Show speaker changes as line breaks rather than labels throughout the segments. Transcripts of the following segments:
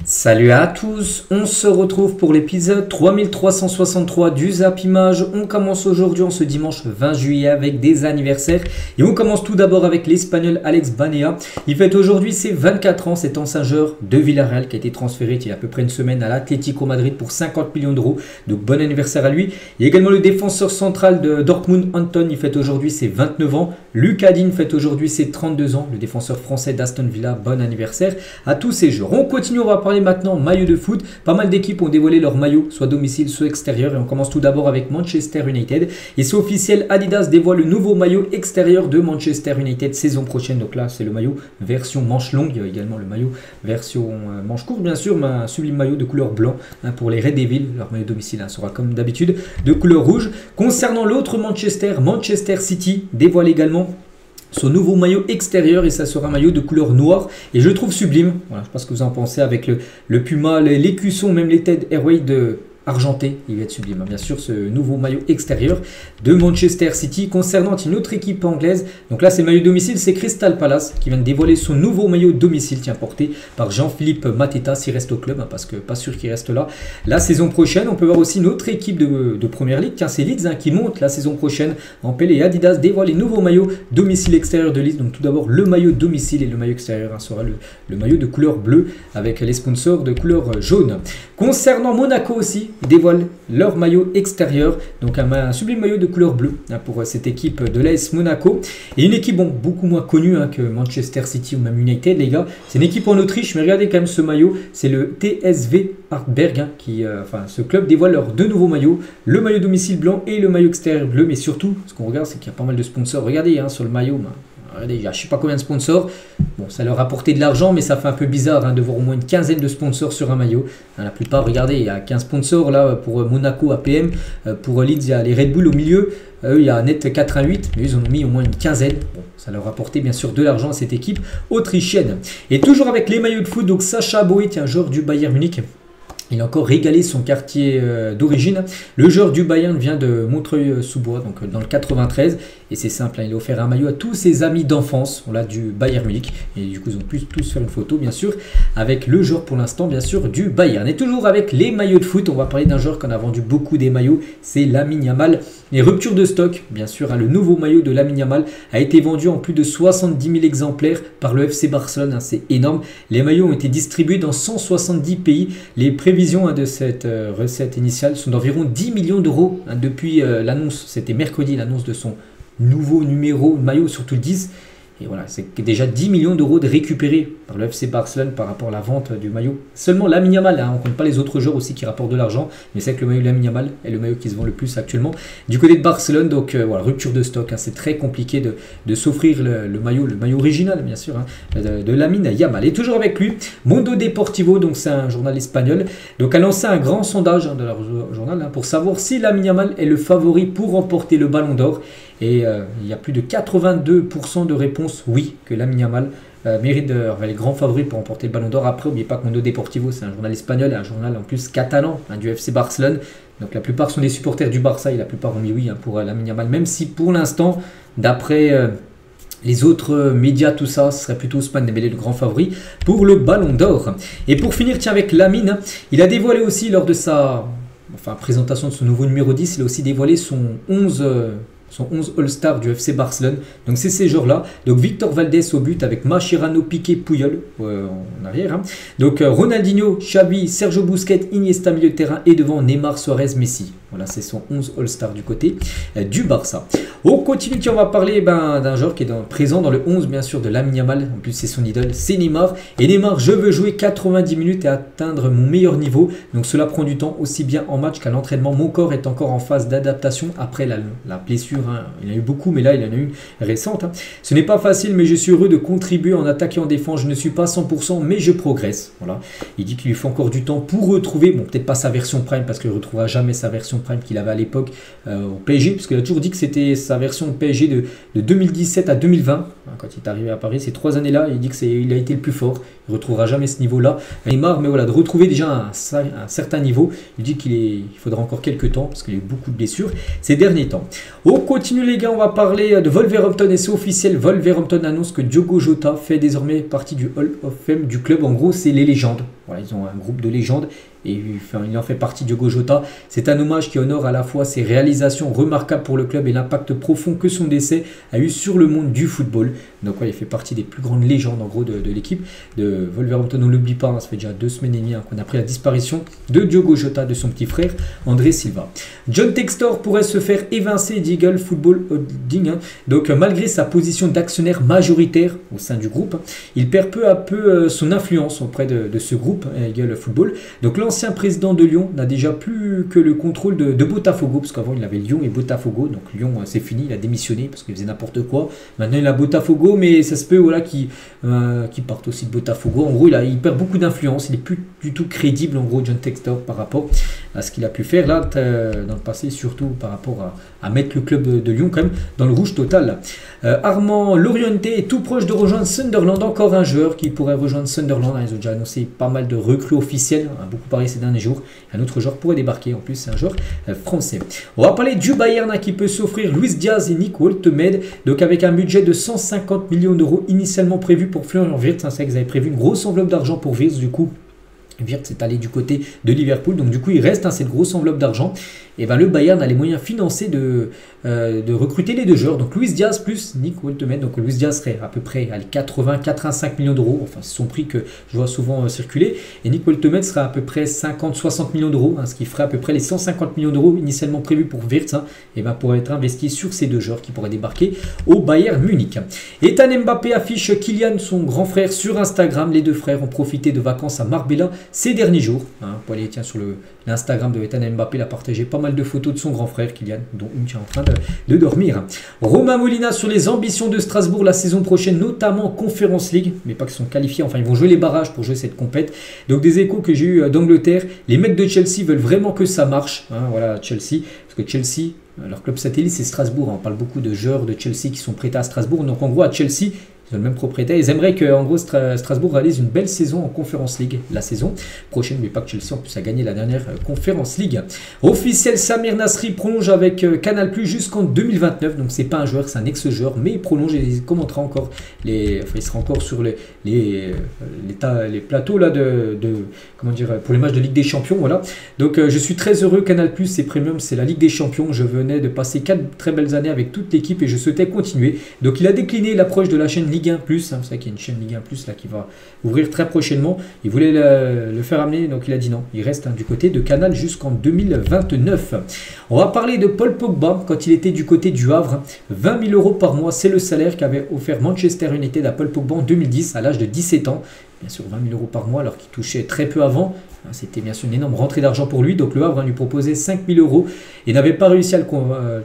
Salut à tous, on se retrouve pour l'épisode 3363 du Zap Image. On commence aujourd'hui en ce dimanche 20 juillet avec des anniversaires. Et on commence tout d'abord avec l'Espagnol Alex Banea. Il fête aujourd'hui ses 24 ans, cet ancien joueur de Villarreal qui a été transféré il y a à peu près une semaine à l'Atlético Madrid pour 50 millions d'euros. Donc bon anniversaire à lui. Il y a également le défenseur central de Dortmund, Anton, il fête aujourd'hui ses 29 ans. Lucas Digne fête aujourd'hui ses 32 ans, le défenseur français d'Aston Villa. Bon anniversaire à tous ces joueurs. On continue, on va parler maintenant maillot de foot. Pas mal d'équipes ont dévoilé leur maillot, soit domicile, soit extérieur. Et on commence tout d'abord avec Manchester United. Et c'est officiel, Adidas dévoile le nouveau maillot extérieur de Manchester United saison prochaine. Donc là, c'est le maillot version manche longue. Il y a également le maillot version manche courte, bien sûr, mais un sublime maillot de couleur blanc pour les Red Devils. Leur maillot domicile sera comme d'habitude de couleur rouge. Concernant l'autre Manchester City dévoile également son nouveau maillot extérieur et ça sera un maillot de couleur noire et je le trouve sublime. Voilà, je ne sais pas ce que vous en pensez avec le Puma, l'écusson, même les Ted Airways de argenté, il va être sublime. Bien sûr, ce nouveau maillot extérieur de Manchester City. Concernant une autre équipe anglaise, donc là c'est le maillot domicile, c'est Crystal Palace qui vient de dévoiler son nouveau maillot domicile, porté par Jean-Philippe Mateta s'il reste au club, parce que pas sûr qu'il reste là la saison prochaine. On peut voir aussi une autre équipe de Première Ligue, c'est Leeds qui monte la saison prochaine en PL et Adidas dévoile les nouveaux maillots domicile extérieur de Leeds. Donc tout d'abord le maillot domicile et le maillot extérieur sera le maillot de couleur bleue avec les sponsors de couleur jaune. Concernant Monaco aussi, ils dévoilent leur maillot extérieur, donc un sublime maillot de couleur bleue pour cette équipe de l'AS Monaco. Et une équipe beaucoup moins connue que Manchester City ou même United, les gars. C'est une équipe en Autriche, mais regardez quand même ce maillot, c'est le TSV Hartberg ce club dévoile leurs deux nouveaux maillots, le maillot domicile blanc et le maillot extérieur bleu. Mais surtout, ce qu'on regarde, c'est qu'il y a pas mal de sponsors. Regardez sur le maillot. Regardez, il y a je ne sais pas combien de sponsors. Bon, ça leur a apporté de l'argent, mais ça fait un peu bizarre de voir au moins une quinzaine de sponsors sur un maillot. La plupart, regardez, il y a 15 sponsors là pour Monaco APM. Pour Leeds, il y a les Red Bull au milieu. Eux, il y a Net 88, mais ils en ont mis au moins une quinzaine. Bon, ça leur a apporté bien sûr de l'argent à cette équipe autrichienne. Et toujours avec les maillots de foot, donc Sacha Boey, joueur du Bayern Munich. Il a encore régalé son quartier d'origine. Le joueur du Bayern vient de Montreuil-sous-Bois, donc dans le 93. Et c'est simple, il a offert un maillot à tous ses amis d'enfance, du Bayern Munich. Et du coup, ils ont pu tous faire une photo, bien sûr, avec le joueur pour l'instant, bien sûr, du Bayern. Et toujours avec les maillots de foot, on va parler d'un joueur qu'on a vendu beaucoup des maillots, c'est Lamine Yamal. Les ruptures de stock, bien sûr, le nouveau maillot de Lamine Yamal a été vendu en plus de 70 000 exemplaires par le FC Barcelone. C'est énorme. Les maillots ont été distribués dans 170 pays. Les prévisions de cette recette initiale sont d'environ 10 millions d'euros depuis l'annonce. C'était mercredi, l'annonce de son nouveau numéro maillot, surtout le 10. Et voilà, c'est déjà 10 millions d'euros de récupérés par le FC Barcelone par rapport à la vente du maillot. Seulement Lamine Yamal, on ne compte pas les autres joueurs aussi qui rapportent de l'argent. Mais c'est que le maillot de Lamine Yamal est le maillot qui se vend le plus actuellement du côté de Barcelone. Donc voilà, rupture de stock. C'est très compliqué de s'offrir le maillot original, bien sûr, de Lamine Yamal. Et toujours avec lui, Mundo Deportivo, donc c'est un journal espagnol, donc a lancé un grand sondage de leur journal pour savoir si Lamine Yamal est le favori pour remporter le Ballon d'Or. Et il y a plus de 82% de réponses oui, que Lamine Yamal mérite les grands favoris pour remporter le Ballon d'Or. Après, n'oubliez pas que Mundo Deportivo, c'est un journal espagnol et un journal en plus catalan du FC Barcelone. Donc la plupart sont des supporters du Barça et la plupart ont mis oui pour Lamine Yamal, même si pour l'instant, d'après les autres médias, tout ça, ce serait plutôt Ousmane Dembélé le grand favori pour le Ballon d'Or. Et pour finir, avec Lamine, il a dévoilé aussi lors de sa présentation de son nouveau numéro 10, il a aussi dévoilé son 11 All-Star du FC Barcelone. Donc c'est ces joueurs-là. Donc Victor Valdés au but avec Mascherano, Piqué, Puyol en arrière. Donc Ronaldinho, Xavi, Sergio Busquets, Iniesta milieu de terrain et devant Neymar, Suarez, Messi. Voilà, c'est son 11 All-Star du côté du Barça. On continue, on va parler d'un joueur qui est présent dans le 11 bien sûr de Lamine Yamal. En plus c'est son idole, c'est Neymar. Et Neymar, je veux jouer 90 minutes et atteindre mon meilleur niveau. Donc cela prend du temps aussi bien en match qu'à l'entraînement. Mon corps est encore en phase d'adaptation après la blessure. Il y en a eu beaucoup, mais là il y en a eu une récente. Ce n'est pas facile, mais je suis heureux de contribuer en attaque et en défense. Je ne suis pas 100%, mais je progresse. Voilà. Il dit qu'il lui faut encore du temps pour retrouver, peut-être pas sa version prime, parce qu'il ne retrouvera jamais sa version prime qu'il avait à l'époque au PSG, parce qu'il a toujours dit que c'était sa version PSG de 2017 à 2020. Quand il est arrivé à Paris, ces 3 années-là, il dit qu'il a été le plus fort. Il ne retrouvera jamais ce niveau-là. Neymar, mais voilà, de retrouver déjà un certain niveau. Il dit qu'il faudra encore quelques temps, parce qu'il a eu beaucoup de blessures ces derniers temps. On continue les gars, on va parler de Wolverhampton et c'est officiel. Wolverhampton annonce que Diogo Jota fait désormais partie du Hall of Fame du club. En gros, c'est les légendes. Voilà, ils ont un groupe de légendes et il en fait partie, Diogo Jota. C'est un hommage qui honore à la fois ses réalisations remarquables pour le club et l'impact profond que son décès a eu sur le monde du football. Donc ouais, il fait partie des plus grandes légendes en gros de l'équipe de Wolverhampton. On ne l'oublie pas, hein, ça fait déjà 2 semaines et demie qu'on a pris la disparition de Diogo Jota, de son petit frère André Silva. John Textor pourrait se faire évincer d'Eagle Football Holding. Hein. Donc malgré sa position d'actionnaire majoritaire au sein du groupe, il perd peu à peu son influence auprès de ce groupe, Eagle Football. Donc l'ancien président de Lyon n'a déjà plus que le contrôle de Botafogo, parce qu'avant il avait Lyon et Botafogo. Donc Lyon c'est fini, il a démissionné parce qu'il faisait n'importe quoi. Maintenant il a Botafogo, mais ça se peut voilà, qu'il parte aussi de Botafogo. En gros il perd beaucoup d'influence, il n'est plus du tout crédible en gros John Textor par rapport à ce qu'il a pu faire là dans le passé, surtout par rapport à mettre le club de Lyon quand même dans le rouge total. Armand Loriente est tout proche de rejoindre Sunderland, encore un joueur qui pourrait rejoindre Sunderland. Ils ont déjà annoncé pas mal de recrues officielles, on a beaucoup parlé ces derniers jours. Un autre joueur pourrait débarquer, en plus c'est un joueur français. On va parler du Bayern qui peut s'offrir Luis Diaz et Nick Woltemade, donc avec un budget de 150 millions d'euros initialement prévu pour Florian Wirtz. C'est vrai qu'ils avaient prévu une grosse enveloppe d'argent pour Wirtz, du coup Wirtz est allé du côté de Liverpool, donc du coup il reste cette grosse enveloppe d'argent. Et ben le Bayern a les moyens financiers de recruter les deux joueurs, donc Luis Diaz plus Nick Woltemade. Donc Luis Diaz serait à peu près à 80-85 millions d'euros, enfin c'est son prix que je vois souvent circuler, et Nick Woltemade sera à peu près 50-60 millions d'euros, ce qui ferait à peu près les 150 millions d'euros initialement prévus pour Wirtz, et ben pourrait être investi sur ces deux joueurs qui pourraient débarquer au Bayern Munich. Ethan Mbappé affiche Kylian, son grand frère, sur Instagram. Les deux frères ont profité de vacances à Marbella ces derniers jours. Pour aller sur l'Instagram de Ethan Mbappé, il a partagé pas mal de photos de son grand frère Kylian, dont une qui est en train de dormir. Romain Molina sur les ambitions de Strasbourg la saison prochaine, notamment en Conference League, mais pas qu'ils sont qualifiés, enfin ils vont jouer les barrages pour jouer cette compète. Donc des échos que j'ai eu d'Angleterre, les mecs de Chelsea veulent vraiment que ça marche. Voilà, Chelsea, parce que Chelsea, leur club satellite c'est Strasbourg. On parle beaucoup de joueurs de Chelsea qui sont prêtés à Strasbourg, donc en gros à Chelsea, ils ont le même propriétaire. Ils aimeraient que en gros, Strasbourg réalise une belle saison en Conference League la saison prochaine, mais pas que Chelsea en plus a gagné la dernière Conference League. Officiel, Samir Nasri prolonge avec Canal+ jusqu'en 2029. Donc c'est pas un joueur, c'est un ex-joueur, mais il prolonge et il commentera encore il sera encore sur les plateaux là comment dire, pour les matchs de Ligue des Champions. Voilà. Donc je suis très heureux. Canal+, c'est premium, c'est la Ligue des Champions. Je venais de passer 4 très belles années avec toute l'équipe et je souhaitais continuer. Donc il a décliné l'approche de la chaîne Ligue 1+, c'est vrai qu'il y a une chaîne Ligue 1+, là, qui va ouvrir très prochainement. Il voulait le faire amener, donc il a dit non. Il reste du côté de Canal jusqu'en 2029. On va parler de Paul Pogba quand il était du côté du Havre. 20 000 euros par mois, c'est le salaire qu'avait offert Manchester United à Paul Pogba en 2010, à l'âge de 17 ans. Bien sûr, 20 000 euros par mois, alors qu'il touchait très peu avant. C'était bien sûr une énorme rentrée d'argent pour lui. Donc le Havre lui proposait 5 000 euros et n'avait pas réussi à le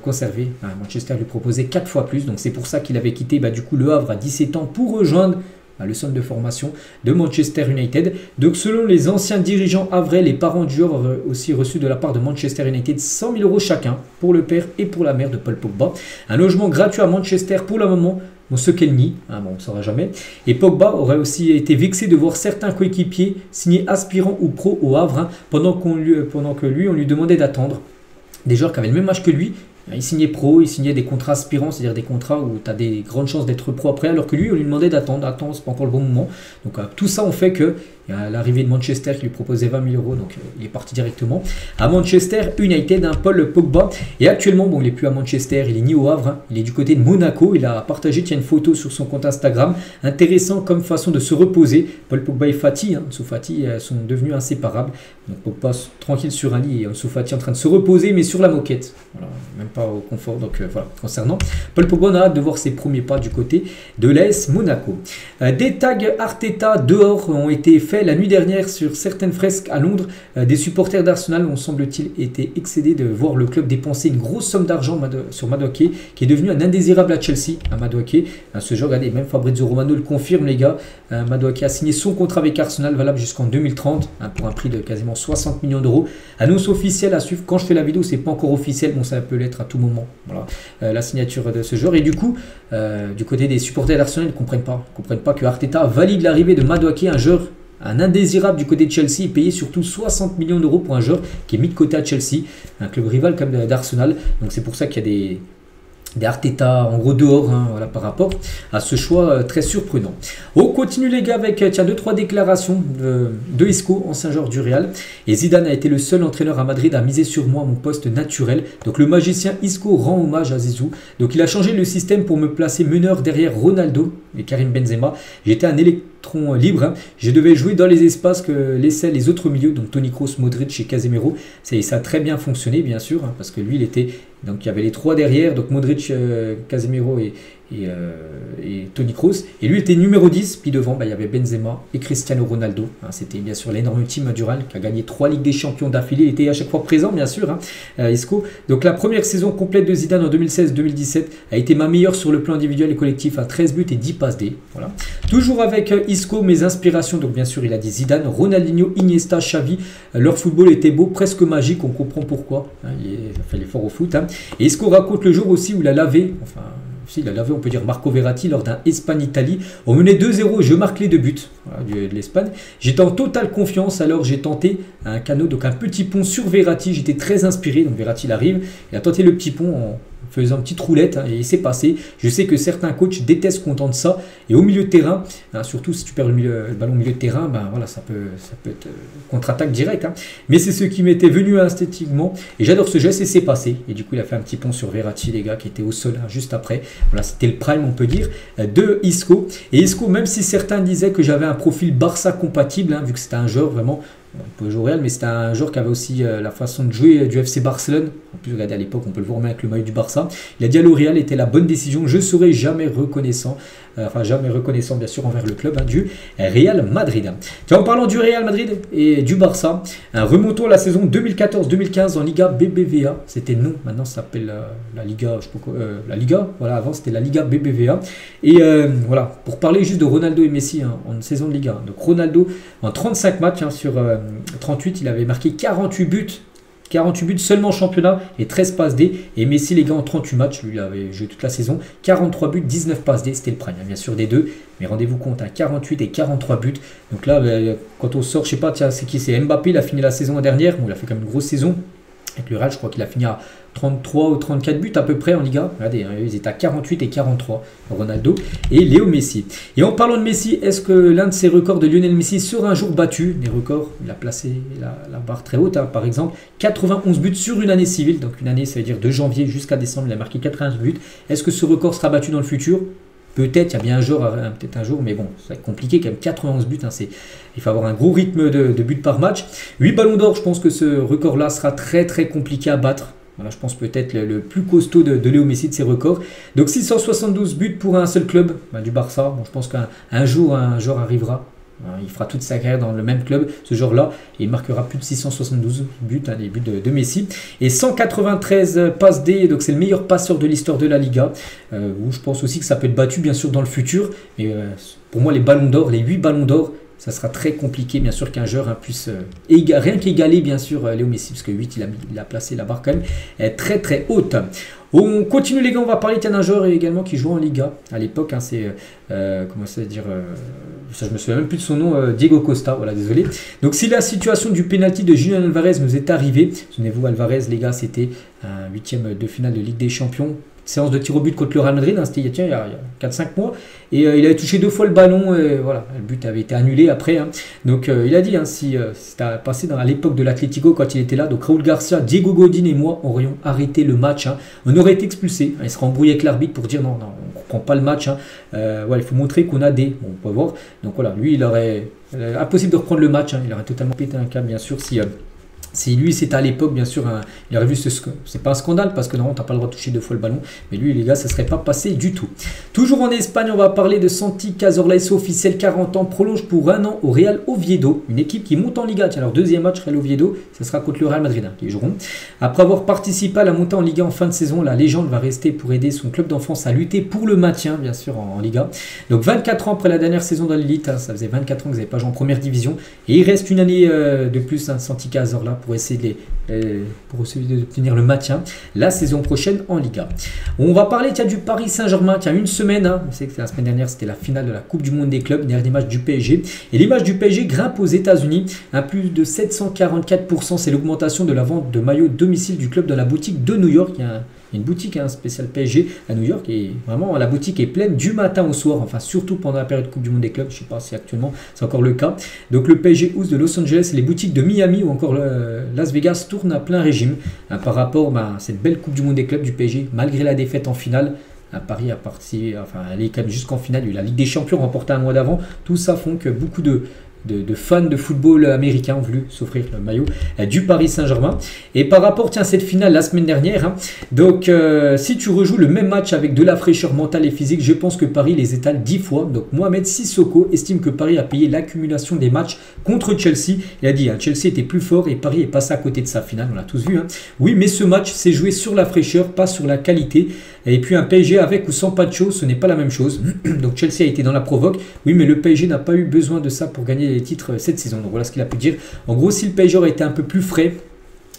conserver. Manchester lui proposait 4 fois plus. Donc c'est pour ça qu'il avait quitté du coup le Havre à 17 ans pour rejoindre le centre de formation de Manchester United. Donc selon les anciens dirigeants havrais, les parents du joueur auraient aussi reçu de la part de Manchester United 100 000 euros chacun pour le père et pour la mère de Paul Pogba. Un logement gratuit à Manchester pour le moment. Bon, ce qu'elle nie, on ne saura jamais. Et Pogba aurait aussi été vexé de voir certains coéquipiers signés aspirants ou pro au Havre, pendant que lui, on lui demandait d'attendre. Des joueurs qui avaient le même âge que lui, il signait pro, il signait des contrats aspirants, c'est-à-dire des contrats où tu as des grandes chances d'être pro après, alors que lui, on lui demandait d'attendre. Attends, c'est pas encore le bon moment. Donc tout ça, on fait que il y a l'arrivée de Manchester qui lui proposait 20 000 euros, donc il est parti directement à Manchester United, Paul Pogba. Et actuellement, bon, il n'est plus à Manchester, il est ni au Havre, il est du côté de Monaco. Il a partagé une photo sur son compte Instagram, intéressant comme façon de se reposer. Paul Pogba et Fati, Ansu Fati, sont devenus inséparables. Donc Pogba tranquille sur un lit et Ansu Fati en train de se reposer, mais sur la moquette. Voilà, même pas au confort. Donc voilà, concernant Paul Pogba, on a hâte de voir ses premiers pas du côté de l'AS Monaco. Des tags Arteta dehors ont été faits la nuit dernière sur certaines fresques à Londres. Des supporters d'Arsenal ont semble-t-il été excédés de voir le club dépenser une grosse somme d'argent sur Madueke, qui est devenu un indésirable à Chelsea. Madueke, ce genre, regardez, même Fabrizio Romano le confirme, les gars. Madueke a signé son contrat avec Arsenal, valable jusqu'en 2030, pour un prix de quasiment 60 millions d'euros. Annonce officielle à suivre. Quand je fais la vidéo, c'est pas encore officiel, bon, ça peut l'être à tout moment. Voilà, la signature de ce joueur. Et du coup, du côté des supporters d'Arsenal, ils ne comprennent pas que Arteta valide l'arrivée de Madueke, un indésirable du côté de Chelsea, payé surtout 60 millions d'euros pour un joueur qui est mis de côté à Chelsea, un club rival comme d'Arsenal. Donc c'est pour ça qu'il y a des Arteta en gros dehors, hein, voilà, par rapport à ce choix très surprenant. On continue les gars avec 2-3 déclarations de Isco, ancien joueur du Real. Et Zidane a été le seul entraîneur à Madrid à miser sur moi à mon poste naturel. Donc le magicien Isco rend hommage à Zizou. Donc il a changé le système pour me placer meneur derrière Ronaldo et Karim Benzema. J'étais un électron libre, hein. Je devais jouer dans les espaces que laissaient les autres milieux, donc Toni Kroos, Modric et Casemiro. Ça a très bien fonctionné bien sûr, hein, parce que lui il était... Donc il y avait les 3 derrière, donc Modric, Casemiro et Toni Kroos. Et lui était numéro 10, puis devant il y avait Benzema et Cristiano Ronaldo. Hein, c'était bien sûr l'énorme team du Real qui a gagné 3 Ligues des Champions d'affilée. Il était à chaque fois présent bien sûr, hein, Isco. Donc la première saison complète de Zidane en 2016-2017 a été ma meilleure sur le plan individuel et collectif, à 13 buts et 10 passes D. Voilà. Toujours avec Isco, mes inspirations, donc bien sûr il a dit Zidane, Ronaldinho, Iniesta, Xavi. Leur football était beau, presque magique, on comprend pourquoi. Hein, il est fort au foot. Hein. Et Isco raconte le jour aussi où il a lavé, il a lavé, on peut dire, Marco Verratti lors d'un Espagne-Italie. On menait 2-0 et je marque les 2 buts, voilà, de l'Espagne. J'étais en totale confiance, alors j'ai tenté un canot, donc un petit pont sur Verratti. J'étais très inspiré, donc Verratti il arrive. Il a tenté le petit pont en faisant une petite roulette, hein, et il s'est passé. Je sais que certains coachs détestent qu'on tente ça. Et au milieu de terrain, hein, surtout si tu perds le ballon au milieu de terrain, ben voilà, ça peut être contre-attaque directe. Hein. Mais c'est ce qui m'était venu esthétiquement. Et j'adore ce geste et c'est passé. Et du coup, il a fait un petit pont sur Verratti, les gars, qui était au sol, hein, juste après. Voilà, c'était le prime, on peut dire, de Isco. Et Isco, même si certains disaient que j'avais un profil Barça compatible, hein, vu que c'était un joueur vraiment... On peut jouer au Real, mais c'était un joueur qui avait aussi la façon de jouer du FC Barcelone. En plus, regardez à l'époque, on peut le voir même avec le maillot du Barça. Il a dit à le Real était la bonne décision. Je serai jamais reconnaissant, bien sûr envers le club, hein, du Real Madrid. Tiens, en parlant du Real Madrid et du Barça, remontons à la saison 2014-2015 en Liga BBVA. C'était non, maintenant ça s'appelle la Liga, je sais pas quoi, la Liga. Voilà, avant c'était la Liga BBVA. Et voilà, pour parler juste de Ronaldo et Messi, hein, en saison de Liga. Donc Ronaldo en 35 matchs, hein, sur 38, il avait marqué 48 buts. 48 buts seulement en championnat et 13 passes D. Et Messi, les gars, en 38 matchs, lui, il avait joué toute la saison. 43 buts, 19 passes D. C'était le prime, bien sûr, des deux. Mais rendez-vous compte, hein, 48 et 43 buts. Donc là, quand on sort, je sais pas, tiens, c'est qui? C'est Mbappé, il a fini la saison dernière. Bon, il a fait quand même une grosse saison. Avec le Real, je crois qu'il a fini à 33 ou 34 buts à peu près en Liga. Regardez, hein, ils étaient à 48 et 43, Ronaldo et Léo Messi. Et en parlant de Messi, est-ce que l'un de ces records de Lionel Messi sera un jour battu? Les records, il a placé la barre très haute, hein, par exemple 91 buts sur une année civile. Donc une année, ça veut dire de janvier jusqu'à décembre, il a marqué 91 buts. Est-ce que ce record sera battu dans le futur? Peut-être, il y a bien peut-être un jour, mais bon, ça va être compliqué quand même, 91 buts, hein, il faut avoir un gros rythme de buts par match. 8 ballons d'or, je pense que ce record-là sera très très compliqué à battre. Voilà, je pense peut-être le plus costaud de Léo Messi de ses records. Donc 672 buts pour un seul club, du Barça. Bon, je pense qu'un jour, un joueur arrivera. Il fera toute sa carrière dans le même club, ce jour-là, et il marquera plus de 672 buts, hein, les buts de Messi. Et 193 passes D, donc c'est le meilleur passeur de l'histoire de la Liga. Où je pense aussi que ça peut être battu, bien sûr, dans le futur. Mais pour moi, les ballons d'or, les 8 ballons d'or, ça sera très compliqué, bien sûr, qu'un joueur puisse rien qu'égaler, bien sûr, Léo Messi, parce que 8, il a placé la barre quand même très très haute. On continue les gars, on va parler d'un joueur également qui joue en Liga à l'époque, hein, c'est comment ça veut dire, ça je me souviens même plus de son nom, Diego Costa, voilà, désolé. Donc si la situation du penalty de Julián Alvarez nous est arrivée, souvenez-vous Alvarez les gars, c'était un 8e de finale de Ligue des Champions, séance de tir au but contre le Real Madrid, hein, c'était il y a 4-5 mois, et il avait touché 2 fois le ballon, et voilà, le but avait été annulé après, hein. Donc il a dit, hein, si c'était passé à l'époque de l'Atlético quand il était là, donc Raúl Garcia, Diego Godin et moi aurions arrêté le match, hein. On aurait été expulsé, hein, il serait embrouillé avec l'arbitre pour dire non, on ne comprend pas le match, hein. Voilà, il faut montrer qu'on a des, bon, on peut voir, donc voilà, lui il aurait, impossible de reprendre le match, hein. Il aurait totalement pété un câble bien sûr si lui c'était à l'époque, bien sûr, hein, il aurait vu c'est pas un scandale parce que non, t'as pas le droit de toucher 2 fois le ballon, mais lui les gars, ça serait pas passé du tout. Toujours en Espagne, on va parler de Santi Cazorla, officiel 40 ans, prolonge pour 1 an au Real Oviedo, une équipe qui monte en Liga. Tiens, leur deuxième match Real Oviedo, ça sera contre le Real Madrid, hein, qui joueront. Après avoir participé à la montée en Liga en fin de saison, la légende va rester pour aider son club d'enfance à lutter pour le maintien, bien sûr, en Liga. Donc 24 ans après la dernière saison dans l'élite, hein, ça faisait 24 ans que vous n'avez pas joué en première division, et il reste une année de plus, hein, Santi Cazorla, pour essayer d'obtenir le maintien la saison prochaine en Liga. On va parler du Paris Saint-Germain, une semaine, hein, on sait que la semaine dernière c'était la finale de la Coupe du Monde des clubs, dernier match du PSG, et l'image du PSG grimpe aux États-Unis, un plus de 744%, c'est l'augmentation de la vente de maillots domicile du club dans la boutique de New York. Il y a Il y a une boutique spéciale PSG à New York et vraiment la boutique est pleine du matin au soir, enfin surtout pendant la période Coupe du Monde des clubs. Je ne sais pas si actuellement c'est encore le cas. Donc le PSG House de Los Angeles, les boutiques de Miami ou encore Las Vegas tournent à plein régime par rapport à cette belle Coupe du Monde des clubs du PSG, malgré la défaite en finale. Paris a participé, enfin, elle est quand même jusqu'en finale. Il y a eu la Ligue des Champions remportée un mois d'avant. Tout ça font que beaucoup de fans de football américain ont voulu s'offrir le maillot du Paris Saint-Germain. Et par rapport à cette finale la semaine dernière, donc si tu rejoues le même match avec de la fraîcheur mentale et physique, je pense que Paris les étale 10 fois. Donc Mohamed Sissoko estime que Paris a payé l'accumulation des matchs contre Chelsea. Il a dit Chelsea était plus fort et Paris est passé à côté de sa finale, on l'a tous vu. Oui, mais ce match s'est joué sur la fraîcheur, pas sur la qualité. Et puis un PSG avec ou sans Pacho, ce n'est pas la même chose. Donc Chelsea a été dans la provoque. Oui, mais le PSG n'a pas eu besoin de ça pour gagner les titres cette saison. Donc voilà ce qu'il a pu dire. En gros, si le PSG aurait été un peu plus frais,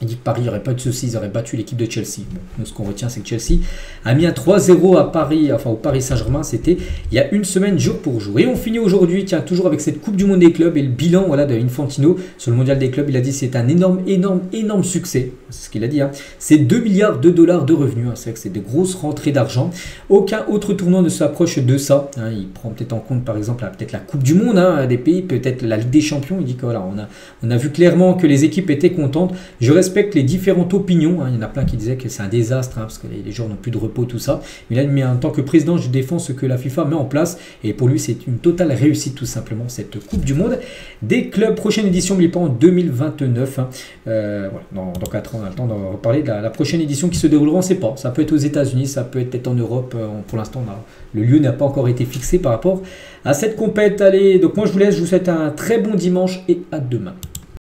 il dit que Paris n'aurait pas eu de soucis, ils auraient battu l'équipe de Chelsea. Bon, nous, ce qu'on retient, c'est que Chelsea a mis un 3-0 à Paris, enfin au Paris Saint-Germain, c'était il y a une semaine, jour pour jour. Et on finit aujourd'hui, tiens, toujours avec cette Coupe du Monde des clubs et le bilan voilà, de Infantino sur le mondial des clubs. Il a dit que c'est un énorme succès. C'est ce qu'il a dit. C'est 2 milliards de dollars de revenus. C'est vrai que c'est de grosses rentrées d'argent. Aucun autre tournoi ne s'approche de ça. Il prend peut-être en compte, par exemple, peut-être la Coupe du Monde des pays, peut-être la Ligue des Champions. Il dit que voilà, on a vu clairement que les équipes étaient contentes. Je respecte les différentes opinions. Il y en a plein qui disaient que c'est un désastre parce que les joueurs n'ont plus de repos, tout ça. Mais là, en tant que président, je défends ce que la FIFA met en place. Et pour lui, c'est une totale réussite, tout simplement, cette Coupe du Monde des clubs. Prochaine édition, n'oubliez pas, en 2029. Voilà, dans 4 ans, on a le temps d'en reparler. De la prochaine édition qui se déroulera, on ne sait pas. Ça peut être aux États-Unis, ça peut être peut-être en Europe. Pour l'instant, le lieu n'a pas encore été fixé par rapport à cette compète. Allez, donc moi, je vous laisse. Je vous souhaite un très bon dimanche et à demain.